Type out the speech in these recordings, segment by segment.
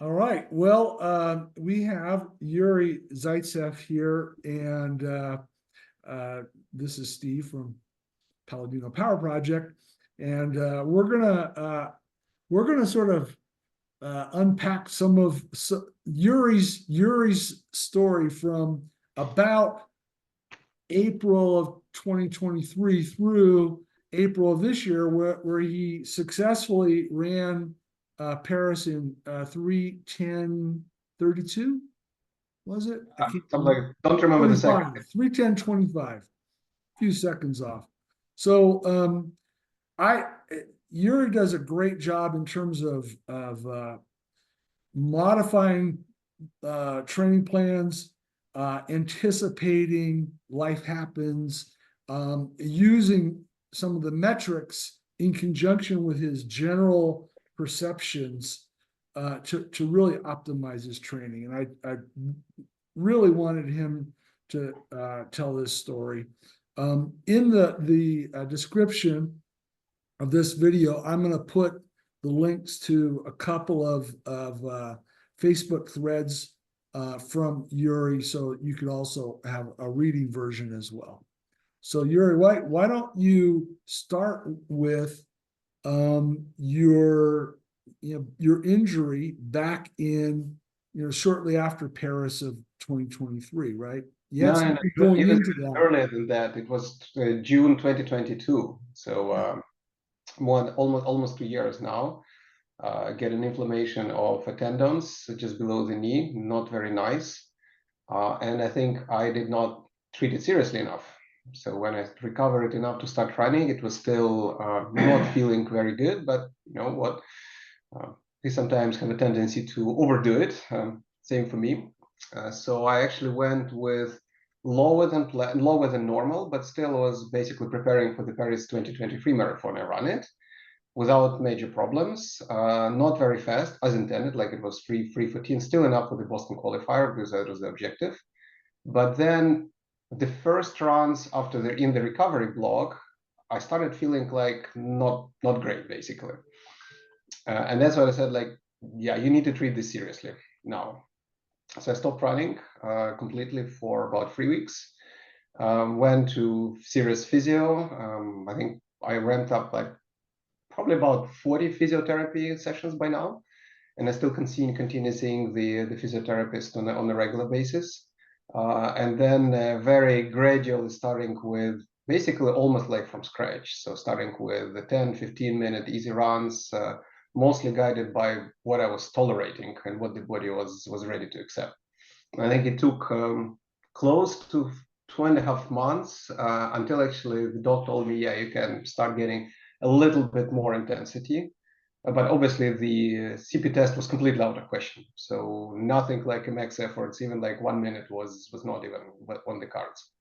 All right. Well, we have Yuriy Zaytsev here, and this is Steve from Palladino Power Project, and we're gonna sort of unpack some of Yuri's story from about April of 2023 through April of this year, where he successfully ran Paris in 3:10:32. Was it? I can't Something remember. like, don't remember the second. 25, 3:10:25, a few seconds off. So I Yuri does a great job in terms of modifying training plans, anticipating life happens, using some of the metrics in conjunction with his general perceptions to really optimize his training. And I really wanted him to tell this story. In the description of this video, I'm going to put the links to a couple of Facebook threads from Yuriy, so you could also have a reading version as well. So Yuriy, why don't you start with your injury back in shortly after Paris of 2023, right? You had No, no, something going even into that. earlier than that. It was June 2022. So almost 2 years now. Get an inflammation of a tendons just below the knee, not very nice. And I think I did not treat it seriously enough. So when I recovered enough to start running, it was still not feeling very good. But you know what? We sometimes have a tendency to overdo it. Same for me. So I actually went with lower than normal, but still was basically preparing for the Paris 2023 marathon. I ran it without major problems, not very fast as intended, like it was 3:14, still enough for the Boston qualifier because that was the objective. But then the first runs after in the recovery block, I started feeling like not great basically. And that's why I said, like, yeah, you need to treat this seriously now. So I stopped running completely for about 3 weeks. Went to serious physio. I think I ramped up like probably about 40 physiotherapy sessions by now, and I still continue seeing the physiotherapist on a regular basis. And then very gradually starting with basically almost like from scratch. So starting with the 10-15 minute easy runs, mostly guided by what I was tolerating and what the body was ready to accept. I think it took close to 2.5 months until actually the doc told me, yeah, you can start getting a little bit more intensity. But obviously the CP test was completely out of question. So nothing like a max efforts, even like 1 minute was not even on the cards.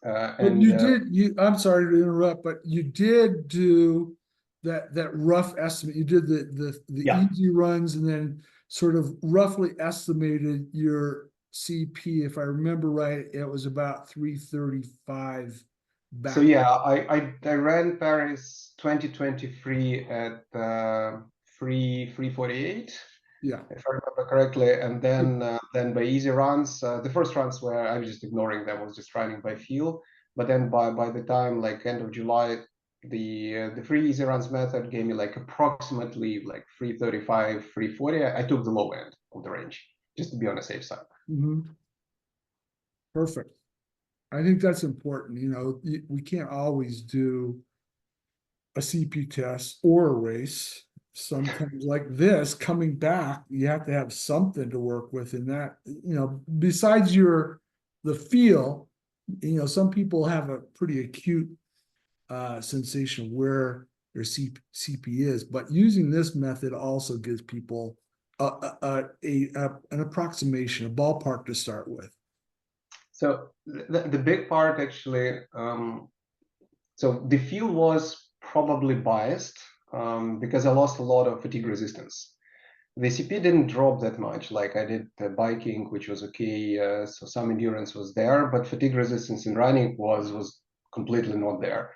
But I'm sorry to interrupt, but you did do that rough estimate. You did the Yeah. easy runs and then sort of roughly estimated your CP. If I remember right, it was about 335 So back. yeah, I ran Paris 2023 at 3:48. Yeah. If I remember correctly, and then by easy runs, the first runs where I was just ignoring them, was just running by feel. But then by the time like end of July, the free easy runs method gave me like approximately like 3:35, 3:40. I took the low end of the range just to be on the safe side. Mhm. Perfect. I think that's important. We can't always do a CP test or a race. Sometimes, like this, coming back, you have to have something to work with in that, besides the feel, some people have a pretty acute sensation where their CP is, but using this method also gives people an approximation, a ballpark to start with. So the big part actually, so the field was probably biased because I lost a lot of fatigue resistance. The CP didn't drop that much, like I did biking, which was okay. So some endurance was there, but fatigue resistance in running was completely not there.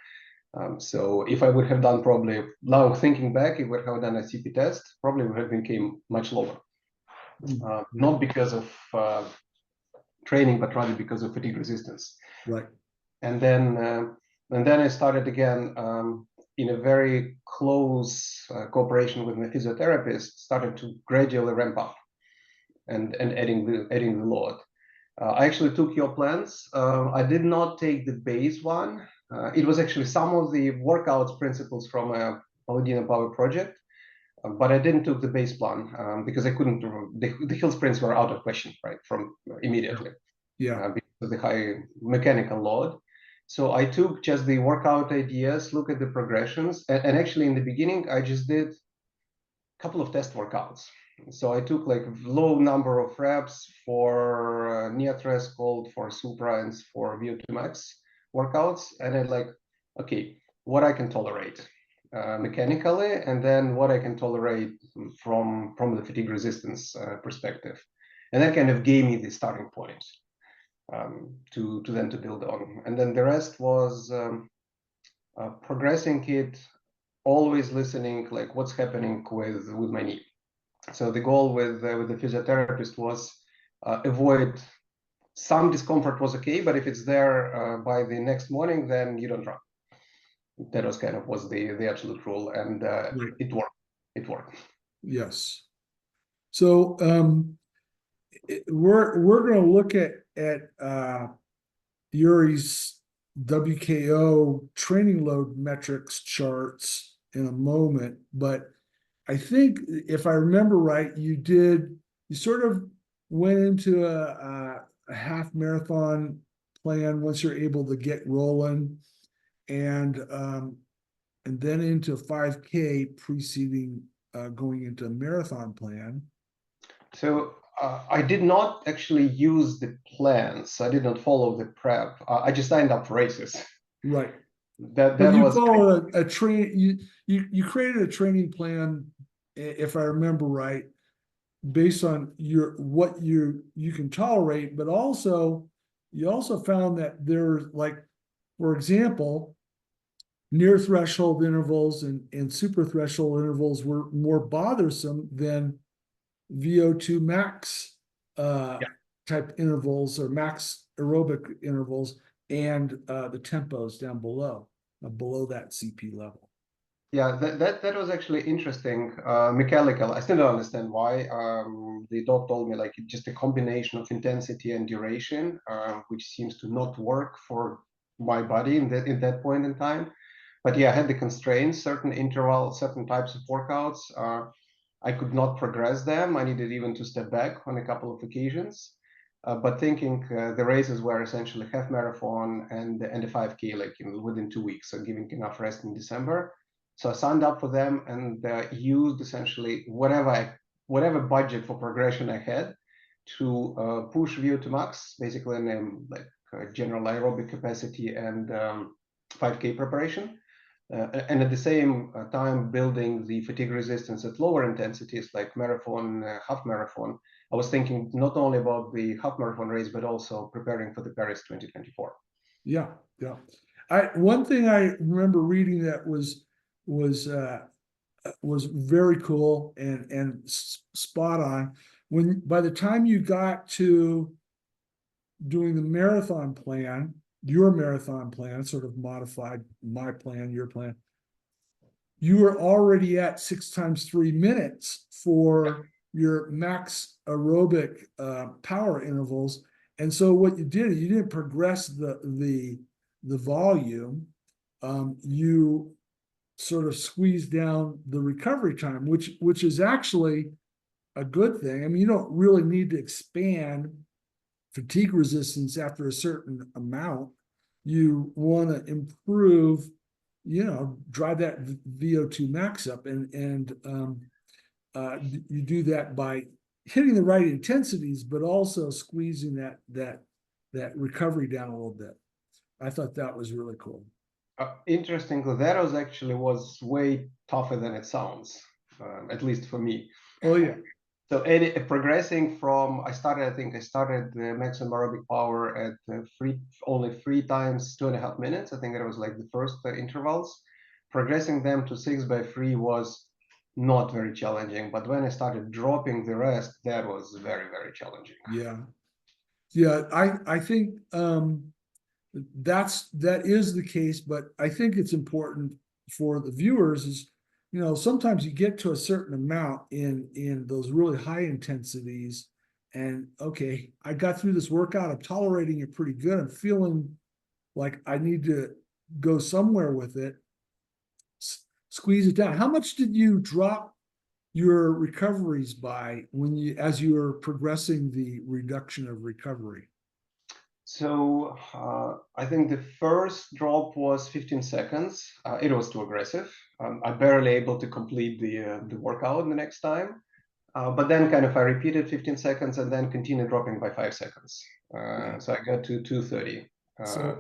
So if I would have done, probably now thinking back, if I would have done a CP test, probably would have became much lower. not because of training, but rather because of fatigue resistance. Right. And then I started again in a very close cooperation with my physiotherapist, started to gradually ramp up and adding the load. I actually took your plans. I did not take the base one. It was actually some of the workouts principles from a Paladino Power project, but I didn't took the base plan because I couldn't. The hill sprints were out of question, right, from immediately. Yeah. Because of the high mechanical load. So I took just the workout ideas, look at the progressions, and actually in the beginning I just did a couple of test workouts. So I took like low number of reps for near threshold, for supra, and for VO2 max workouts, and I like, okay, what I can tolerate mechanically, and then what I can tolerate from the fatigue resistance perspective, and that kind of gave me the starting point to then to build on, and then the rest was progressing it, always listening like what's happening with my knee. So the goal with the physiotherapist was avoid some discomfort was okay, but if it's there by the next morning, then you don't run. That was kind of was the absolute rule, and Right. it worked. It worked. Yes. So we're going to look at Yuriy's WKO training load metrics charts in a moment, but I think if I remember right, you sort of went into a half marathon plan once you're able to get rolling, and then into 5K preceding going into a marathon plan. So I did not actually use the plans. I did not follow the prep. I just signed up for races. Right. That But you was followed a train. You created a training plan, if I remember right, based on what you can tolerate, but also you also found that there's like, for example, near threshold intervals and super threshold intervals were more bothersome than VO2 max type intervals or max aerobic intervals, and the tempos down below that CP level. Yeah, that was actually interesting. Mechanical, I still don't understand why. The doc told me like it's just a combination of intensity and duration, which seems to not work for my body in that point in time. But yeah, I had the constraints, certain intervals, certain types of workouts. I could not progress them. I needed even to step back on a couple of occasions. But thinking the races were essentially half marathon and a 5K like within 2 weeks, so giving enough rest in December. So I signed up for them and used essentially whatever budget for progression I had to push VO2 max, basically in like general aerobic capacity and 5K preparation. And at the same time building the fatigue resistance at lower intensities like marathon, half marathon. I was thinking not only about the half marathon race, but also preparing for the Paris 2024. Yeah, yeah. One thing I remember reading that was very cool and spot on. When by the time you got to doing the marathon plan, your marathon plan, sort of modified my plan, your plan, you were already at 6 times 3 minutes for your max aerobic power intervals. And so what you did, you didn't progress the volume. You sort of squeezed down the recovery time, which is actually a good thing. I mean, you don't really need to expand fatigue resistance after a certain amount. You want to improve, drive that VO2 max up, and you do that by hitting the right intensities, but also squeezing that recovery down a little bit. I thought that was really cool. Interestingly, that was way tougher than it sounds, at least for me. Oh yeah. So progressing from, I started the maximum aerobic power at only 3 times 2.5 minutes. I think that was like the first intervals. Progressing them to 6 by 3 was not very challenging. But when I started dropping the rest, that was very, very challenging. Yeah, I think that is the case, but I think it's important for the viewers is, sometimes you get to a certain amount in those really high intensities, and okay, I got through this workout, I'm tolerating it pretty good, I'm feeling like I need to go somewhere with it, squeeze it down. How much did you drop your recoveries by as you were progressing the reduction of recovery? So I think the first drop was 15 seconds. It was too aggressive. I barely able to complete the workout the next time. But then kind of I repeated 15 seconds and then continued dropping by 5 seconds. So I got to 230. So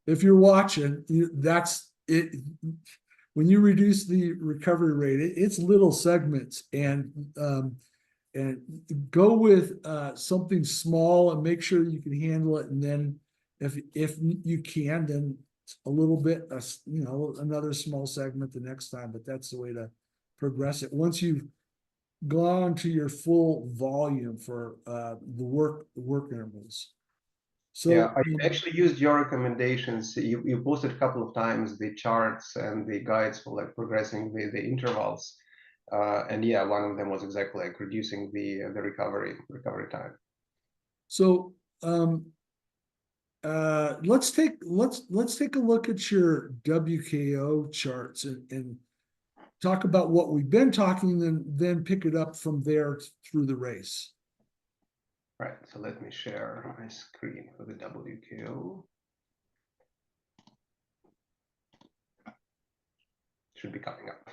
if you're watching, that's it. When you reduce the recovery rate, it's little segments, and go with something small and make sure you can handle it. And then if you can, then a little bit, another small segment the next time. But that's the way to progress it. Once you've gone to your full volume for the work intervals. So yeah, I actually used your recommendations. You posted a couple of times the charts and the guides for like progressing the intervals. And yeah, one of them was exactly like reducing the recovery time. So let's take a look at your WKO charts and talk about what we've been talking, and then pick it up from there through the race. Right, so let me share my screen for the WKO. Should be coming up.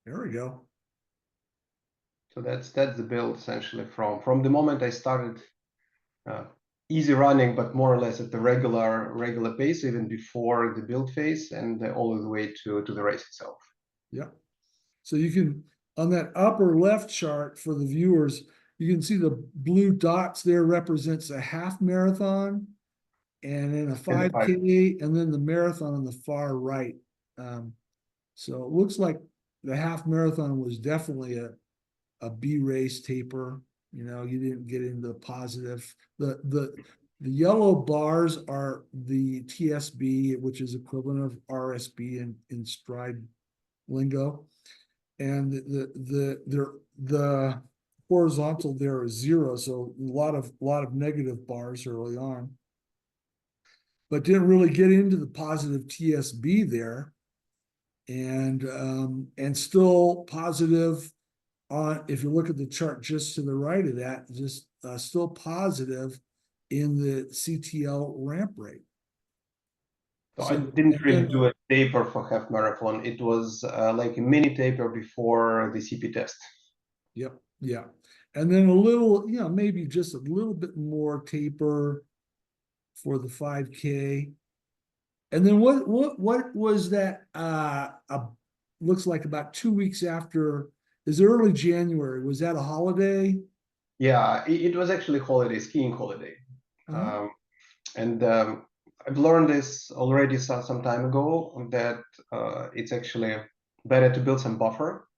There we go. So that's the build essentially from the moment I started easy running, but more or less at the regular pace, even before the build phase, and all the way to the race itself. Yeah. So you can, on that upper left chart for the viewers, you can see the blue dots there represents a half marathon, and then a 5K, and then the marathon on the far right. So it looks like the half marathon was definitely a B race taper. You didn't get into the positive. The yellow bars are the TSB, which is equivalent of RSB in stride lingo, and the horizontal there is 0, so a lot of negative bars early on, but didn't really get into the positive TSB there, and still positive on, if you look at the chart just to the right of that, just still positive in the CTL ramp rate. So I didn't really do a taper for half marathon. It was like a mini taper before the CP test. Yep. Yeah. And then a little, maybe just a little bit more taper for the 5K. And then what was that? Looks like about 2 weeks after, is early January. Was that a holiday? Yeah, it was actually skiing holiday. And I've learned this already some time ago, that it's actually better to build some buffer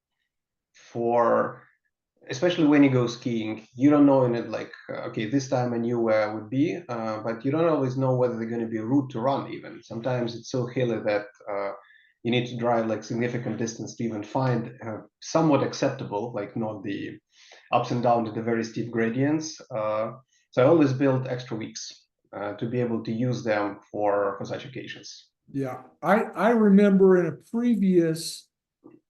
for, especially when you go skiing. You don't know in it like, okay, this time I knew where I would be, but you don't always know whether there's going to be a route to run even. Sometimes it's so hilly that you need to drive like significant distance to even find somewhat acceptable, like not the ups and downs to the very steep gradients. So I always build extra weeks to be able to use them for such occasions. Yeah, I remember in a previous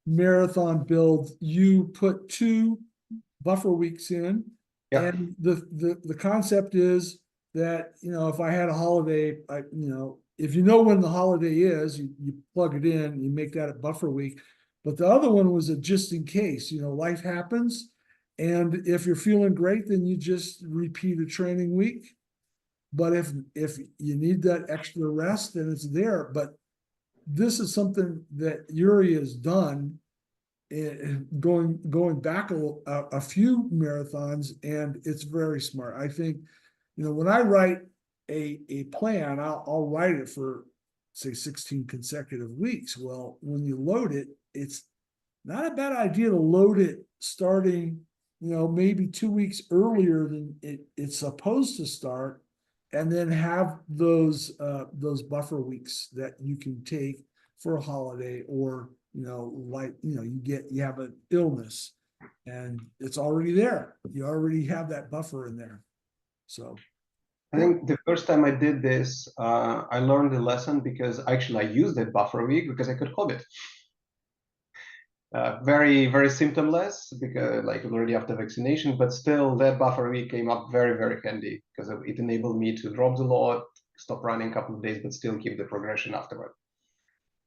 marathon build, you put 2 buffer weeks in, Yeah. and the concept is that if I had a holiday, if you know when the holiday is, you plug it in, you make that a buffer week. But the other one was a just in case, life happens, and if you're feeling great, then you just repeat a training week. But if you need that extra rest, then it's there. But this is something that Yuriy has done, going back a few marathons, and it's very smart. I think, when I write a plan, I'll write it for say 16 consecutive weeks. Well, when you load it, it's not a bad idea to load it starting, maybe 2 weeks earlier than it's supposed to start, and then have those buffer weeks that you can take for a holiday, or you have an illness and it's already there. You already have that buffer in there. So I think the first time I did this, I learned the lesson because actually I used that buffer week because I could COVID. Very, very symptomless because like already after vaccination, but still that buffer week came up very, very handy because it enabled me to drop the load, stop running a couple of days, but still keep the progression afterward.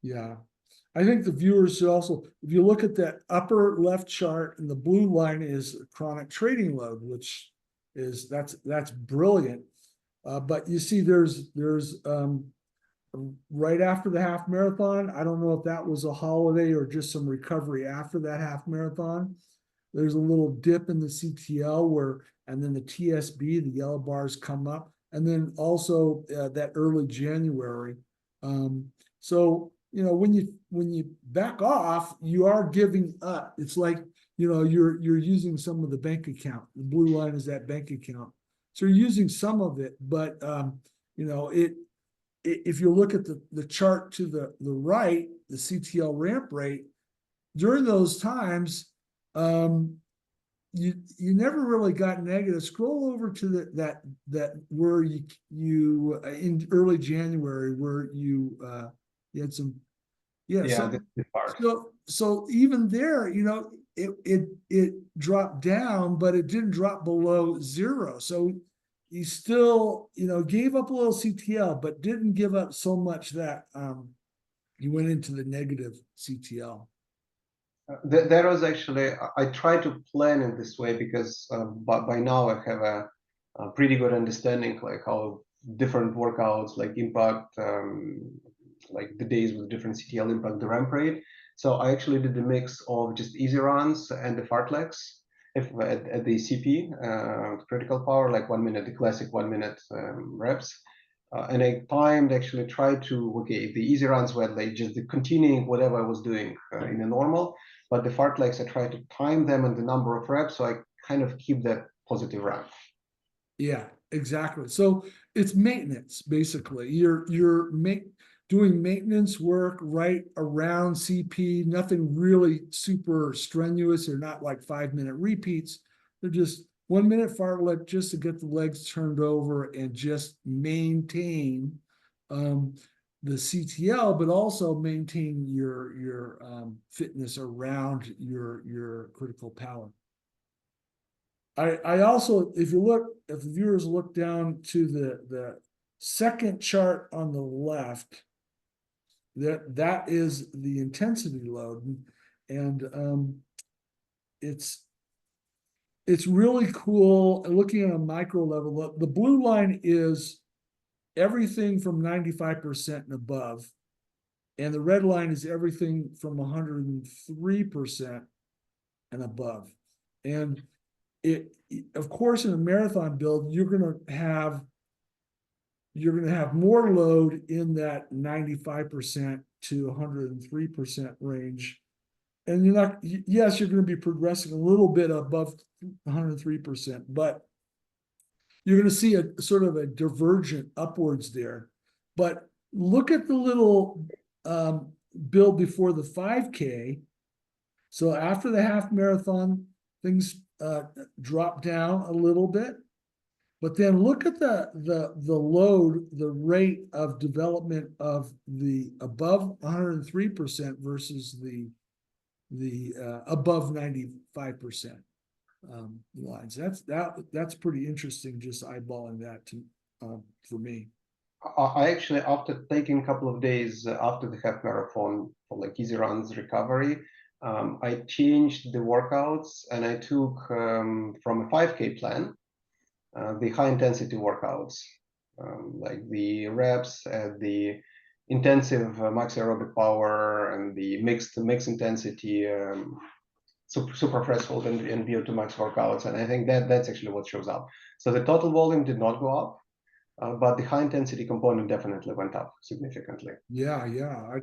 yeah, I think the viewers should also, if you look at that upper left chart, and the blue line is chronic trading load, which is that's brilliant. But you see, there's right after the half marathon. I don't know if that was a holiday or just some recovery after that half marathon. There's a little dip in the CTL and then the TSB, the yellow bars come up, and then also that early January. So when you back off, you are giving up. It's like you're using some of the bank account. The blue line is that bank account, so you're using some of it, but if you look at the chart to the right, the CTL ramp rate, during those times, you never really got negative. Scroll over to that where you in early January where you had some This part. so even there, it dropped down, but it didn't drop below zero. So you still, gave up a little CTL, but didn't give up so much that you went into the negative CTL. That was actually, I try to plan it this way because by now I have a pretty good understanding like how different workouts like impact, like the days with different CTL impact the ramp rate. So I actually did the mix of just easy runs and the fartleks at the CP, critical power, like 1 minute, the classic 1 minute reps. And I actually tried to, the easy runs were like just the continuing whatever I was doing in a normal, but the fartleks, I tried to time them and the number of reps, so I kind of keep that positive ramp. Yeah, exactly. So it's maintenance, basically. You're doing maintenance work right around CP, nothing really super strenuous. They're not like 5-minute repeats. They're just 1 minute fartlek just to get the legs turned over and just maintain the CTL, but also maintain your fitness around your critical power. I also, if the viewers look down to the second chart on the left, that is the intensity load, and it's really cool looking at a micro level. The blue line is everything from 95% and above, and the red line is everything from 103% and above. And of course, in a marathon build, you're going to have more load in that 95% to 103% range. And yes, you're going to be progressing a little bit above 103%, but you're going to see a sort of a divergent upwards there. But look at the little build before the 5K. So after the half marathon, things drop down a little bit, but then look at the load, the rate of development of the above 103% versus the above 95% lines. That's pretty interesting. Just eyeballing that for me. I actually, after taking a couple of days after the half marathon for like easy runs recovery, I changed the workouts and I took from a 5K plan the high intensity workouts, like the reps at the intensive max aerobic power and the mixed intensity super threshold and VO2 max workouts. And I think that's actually what shows up. So the total volume did not go up, but the high intensity component definitely went up significantly. Yeah, yeah.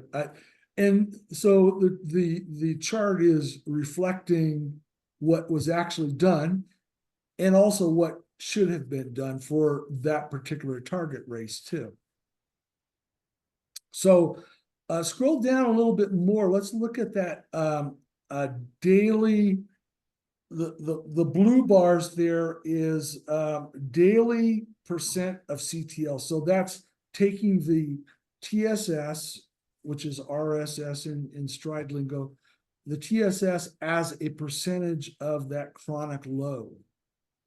And so the chart is reflecting what was actually done and also what should have been done for that particular target race too. So scroll down a little bit more. Let's look at that daily. The blue bars there is daily percent of CTL. So that's taking the TSS, which is RSS in stride lingo, the TSS as a percentage of that chronic load,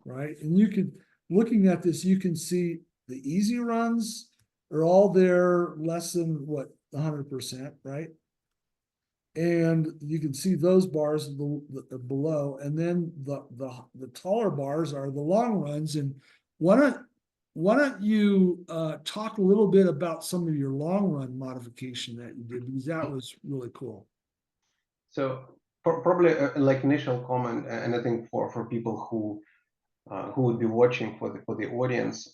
right? And you can, looking at this, you can see the easy runs are all there less than what, 100%, right? And you can see those bars below, and then the taller bars are the long runs. And why don't you talk a little bit about some of your long run modification that you did, because that was really cool. So probably like initial comment, and I think for people who would be watching, for the audience,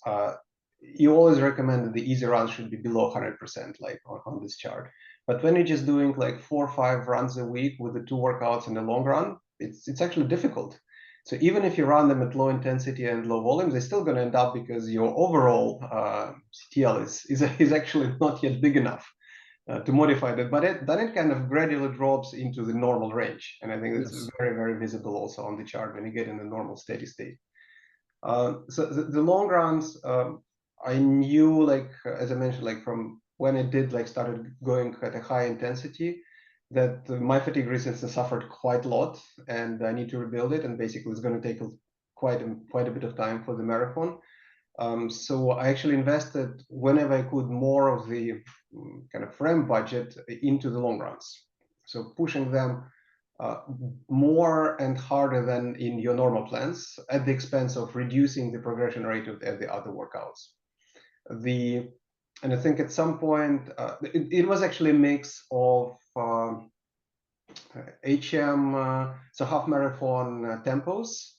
you always recommend that the easy runs should be below 100%, like on this chart. But when you're just doing like 4 or 5 runs a week with the 2 workouts in the long run, it's actually difficult. So even if you run them at low intensity and low volumes, they're still going to end up, because your overall CTL is actually not yet big enough to modify that. But then it kind of gradually drops into the normal range, and I think it's very, very visible also on the chart when you get in the normal steady state. So the long runs, I knew, like as I mentioned, like from when it did like started going at a high intensity, that my fatigue resistance suffered quite a lot, and I need to rebuild it. And basically, it's going to take quite a bit of time for the marathon. So I actually invested whenever I could more of the kind of frame budget into the long runs. So pushing them more and harder than in your normal plans, at the expense of reducing the progression rate of the other workouts. And I think at some point it was actually a mix of HM, so half marathon tempos,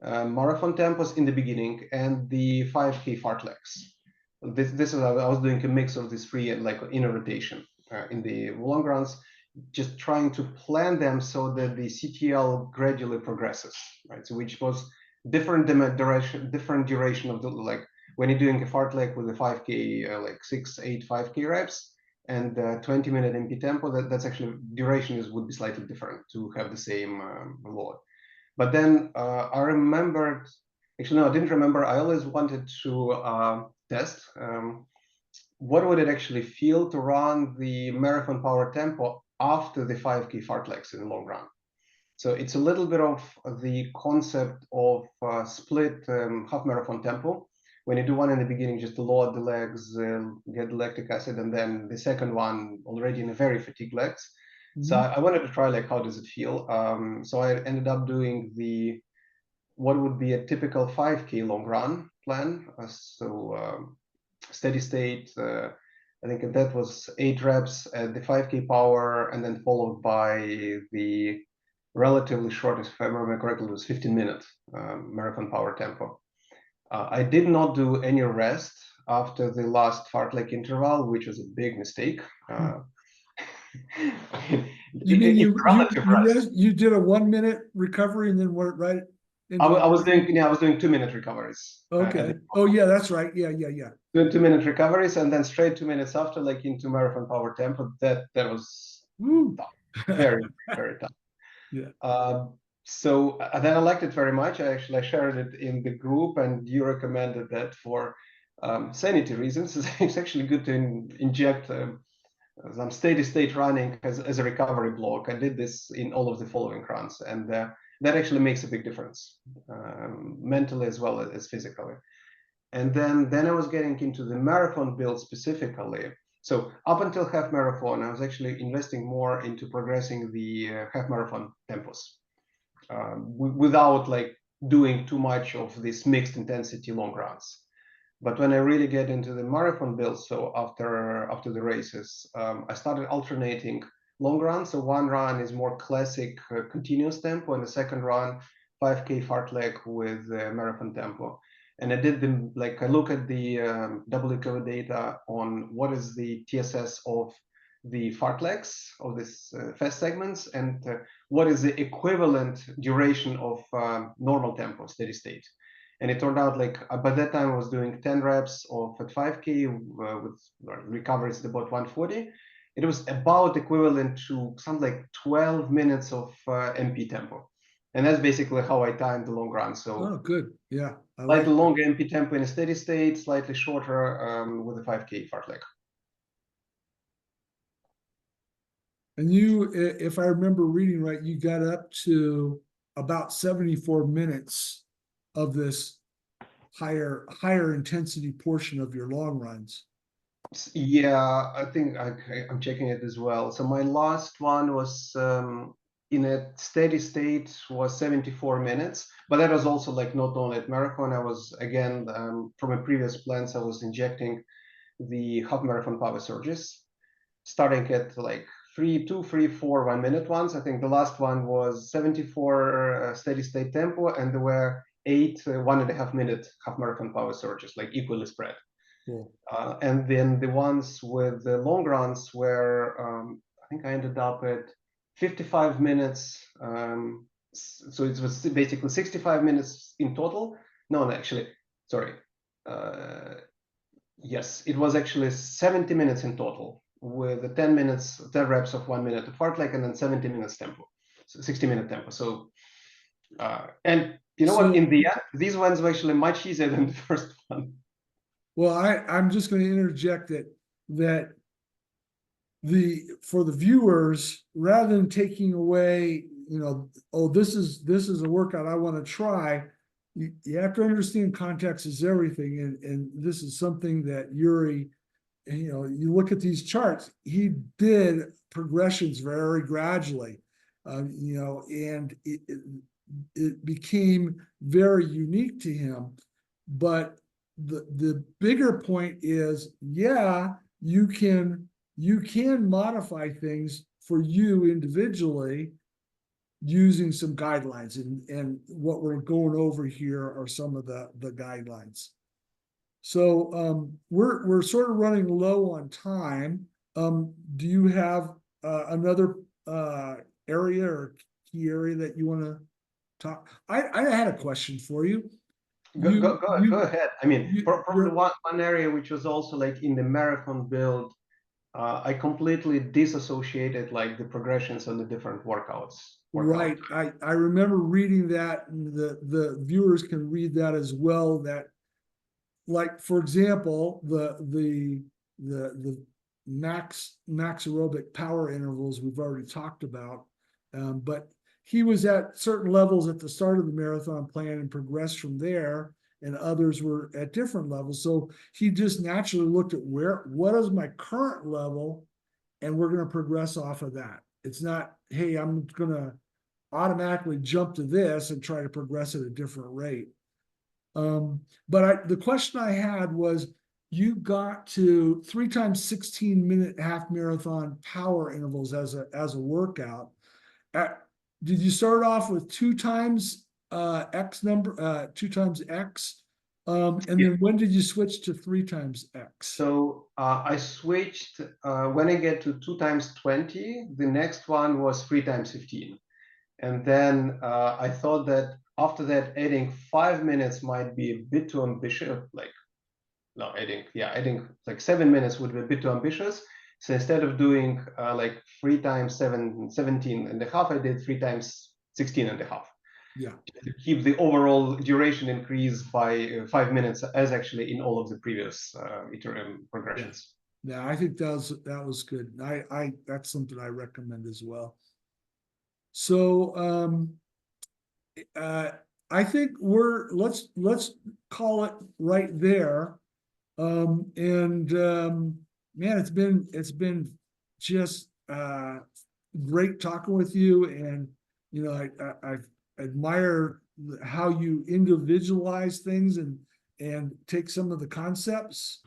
marathon tempos in the beginning, and the 5K fartleks. This is, I was doing a mix of these 3, like in a rotation in the long runs, just trying to plan them so that the CTL gradually progresses, right? So which was different duration of the, like when you're doing a fartlek with a 5K, like 6, 8, 5K reps, and 20-minute MP tempo, that's actually duration would be slightly different to have the same load. But then I remembered, actually no, I didn't remember. I always wanted to test what would it actually feel to run the marathon power tempo after the 5K fartleks in the long run. So it's a little bit of the concept of split half marathon tempo. When you do one in the beginning, just to load the legs, get the lactic acid, and then the second one already in a very fatigued legs. So I wanted to try, like, how does it feel? So I ended up doing what would be a typical 5K long run plan. Steady state, I think that was 8 reps at the 5K power, and then followed by the relatively short, if I remember correctly, it was 15-minute marathon power tempo. I did not do any rest after the last fartlek interval, which was a big mistake. You mean you did a 1-minute recovery and then went right into I was doing 2-minute recoveries. Okay. Oh yeah, that's right. Yeah. Doing 2-minute recoveries, and then straight 2 minutes after, like into marathon power tempo. That was tough. Very, very tough. Yeah. So then I liked it very much. I shared it in the group, and you recommended that for sanity reasons. It's actually good to inject some steady state running as a recovery block. I did this in all of the following runs, and that actually makes a big difference, mentally as well as physically. And then I was getting into the marathon build specifically. So up until half marathon, I was actually investing more into progressing the half marathon tempos, without like doing too much of this mixed intensity long runs. But when I really get into the marathon build, so after the races, I started alternating long runs. So one run is more classic continuous tempo, and the second run 5K fartlek with marathon tempo. And I did them, like I look at the WCO data on what is the TSS of the fartleks of this fast segments, and what is the equivalent duration of normal tempo, steady state. And it turned out like by that time I was doing 10 reps of at 5K with recoveries at about 140. It was about equivalent to something like 12 minutes of MP tempo. And that's basically how I timed the long run. So Oh, good. Yeah. slightly longer MP tempo in a steady state, slightly shorter with a 5K fartlek. And you, if I remember reading right, you got up to about 74 minutes of this higher intensity portion of your long runs. Yeah, I think I'm checking it as well. So my last one was in a steady state was 74 minutes, but that was also like not only at marathon. I was again from a previous plans, I was injecting the half marathon power surges, starting at like 3, 2, 3, 4 1-minute ones. I think the last one was 74 steady state tempo, and there were 8 1.5-minute half marathon power surges, like equally spread. Cool. And then the ones with the long runs were, I think I ended up at 55 minutes. So it was basically 65 minutes in total. No, actually, sorry. Yes, it was actually 70 minutes in total with the 10 minutes, 10 reps of 1 minute of fartlek, and then 70 minutes tempo, so 60-minute tempo. So, and you know what? In the end, these ones were actually much easier than the first one. Well, I'm just going to interject that for the viewers, rather than taking away, oh, this is a workout I want to try, you have to understand context is everything, and this is something that Yuriy, you look at these charts, he did progressions very gradually, and it became very unique to him. But the bigger point is, yeah, you can modify things for you individually using some guidelines, and what we're going over here are some of the guidelines. So we're sort of running low on time. Do you have another area or key area that you want to talk? I had a question for you. Go ahead. I mean, probably one area which was also like in the marathon build, I completely disassociated like the progressions on the different workouts. Right. I remember reading that, and the viewers can read that as well. That, like, for example, the max aerobic power intervals we've already talked about, but he was at certain levels at the start of the marathon plan and progressed from there, and others were at different levels. So he just naturally looked at what is my current level, and we're going to progress off of that. It's not, hey, I'm going to automatically jump to this and try to progress at a different rate. But the question I had was, you got to 3 times 16-minute half marathon power intervals as a workout. Did you start off with 2 times X number, 2 times X? And then when did you switch to 3 times X? So I switched when I get to 2 times 20, the next one was 3 times 15. And then I thought that after that, adding 5 minutes might be a bit too ambitious. Adding like 7 minutes would be a bit too ambitious. So instead of doing like 3 times 17 and a half, I did 3 times 16 and a half. Yeah. To keep the overall duration increase by 5 minutes, as actually in all of the previous progressions. Yeah, I think that was good. I that's something I recommend as well. So I think let's call it right there. And man, it's been just great talking with you, and I admire how you individualize things and take some of the concepts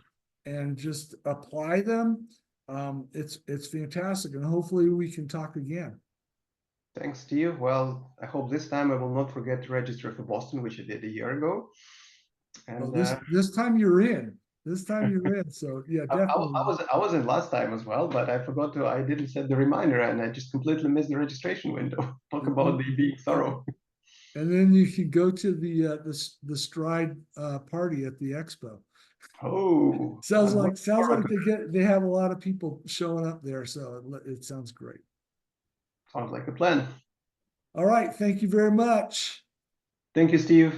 and just apply them. It's fantastic, and hopefully we can talk again. Thanks to you. Well, I hope this time I will not forget to register for Boston, which I did a year ago. Well, And this time you're in. This time you're in. So yeah, definitely. I wasn't last time as well, but I forgot to. I didn't set the reminder, and I just completely missed the registration window. Talk about the being thorough. And then you can go to the Stride party at the expo. Oh, Sounds I'm like looking forward to it. they have a lot of people showing up there, so it sounds great. Sounds like a plan. All right, thank you very much. Thank you, Steve.